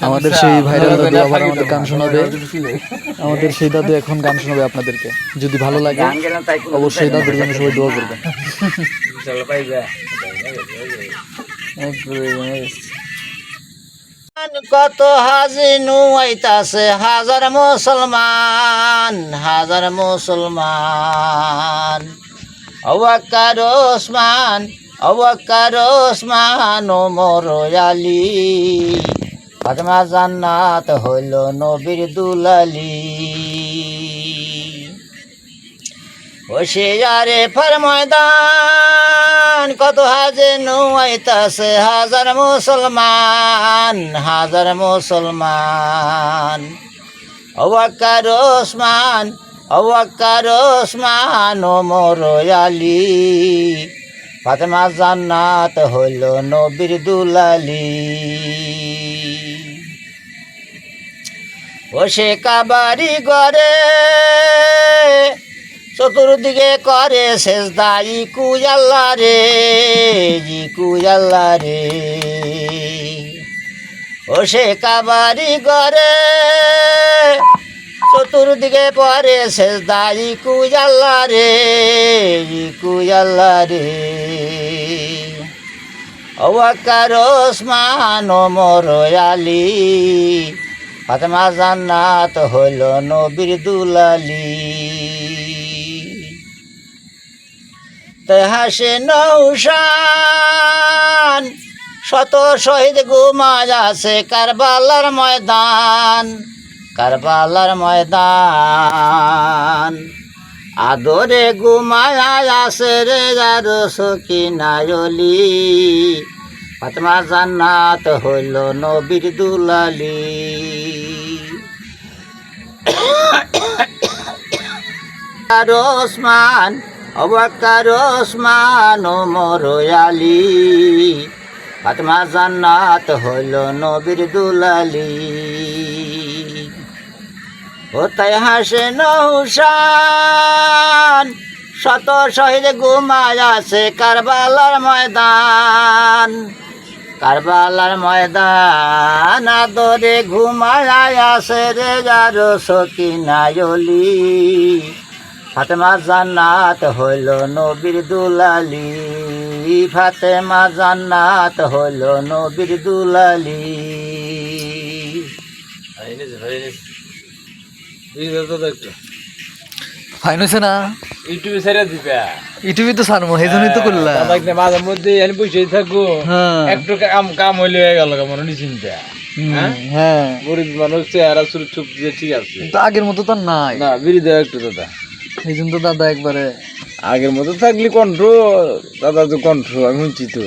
আমাদের সেই ভাইরাল দাদু আবার আমাদের গান শোনাবে। আমাদের সেই দাদু এখন গান শোনাবে আপনাদেরকে। যদি ভালো লাগে অবশ্যই দাদুর জন্য সবাই দোয়া করবেন। কত হাজি নুয়াইতাছে হাজার মুসলমান, হাজার মুসলমান। অবাক্কার ওসমান, অবাক্কার ওসমান, ওমর আলী, ফাতেমা জান্নাত হইল নবীর দুলালি। হোশিয়ারে ফর ময়দান, কত হাজে নুয়াইতাছে হাজার মুসলমান, হাজার মুসলমান। অবাক্কার ওসমান, অবাক্কার ওসমান, ওমর আলী, ফাতেমা জান্নাত হইল নবীর দুলালি। বসে কাবারি গড়ে চতুর্দিকে করে সেজদা, ইকু আল্লাহ রে, ইকু আল্লাহ রে। বসে কাবারি গড়ে চতুর্দিকে পরে সেজদা, ইকু আল্লাহ রে, ইকু আল্লাহ রে। অবাক্কার ওসমান, ওমর আলী, ফাতেমা জান্নাত হইল নবীর দুলালি। হাসে নৌশান, শত শহীদ ঘুমায় আছে কারবালার ময়দান, কারবালার ময়দান। আদরে ঘুমায় আছে রে যার সকিনায়লি, ফাতেমা জান্নাত হইল নবীর দুলালি। আর ওসমান, অবাক্কার ওসমান, ওমর আলী, ফাতেমা জান্নাত হইল নবীর দুলালি। ওতাই হাসে নৌশান, শত শহীদ ঘুমায় আছে কারবালার ময়দান, কারবালার ময়দান। আদরে ঘুমায় আছে রে যার সকিনায়লি, ফাতেমা জান্নাত হইল নবীর দুলালি, ফাতেমা জান্নাত হইল নবীর দুলালি। ফাইন হয়েছে না? ইউটিউবে ছেড়ে দিবা, ইউটিউবে তো ছাড়বো, সেই জন্যই তো করলাম। মাঝে মধ্যে এনে বসে থাকবো, একটু কাম হইলে হয়ে গেল মনে নিশ্চিন্তা। হ্যাঁ, গরিব মানুষ চেহারা চুপ চুপ দিয়ে ঠিক আছে, তো আগের মতো তো নাই না। বিড়ি দেওয়া একটু দাদা, এই জন্য তো দাদা একবারে আগের মতো থাকলে কণ্ঠ, দাদা তো কণ্ঠ আমি শুনছি তো।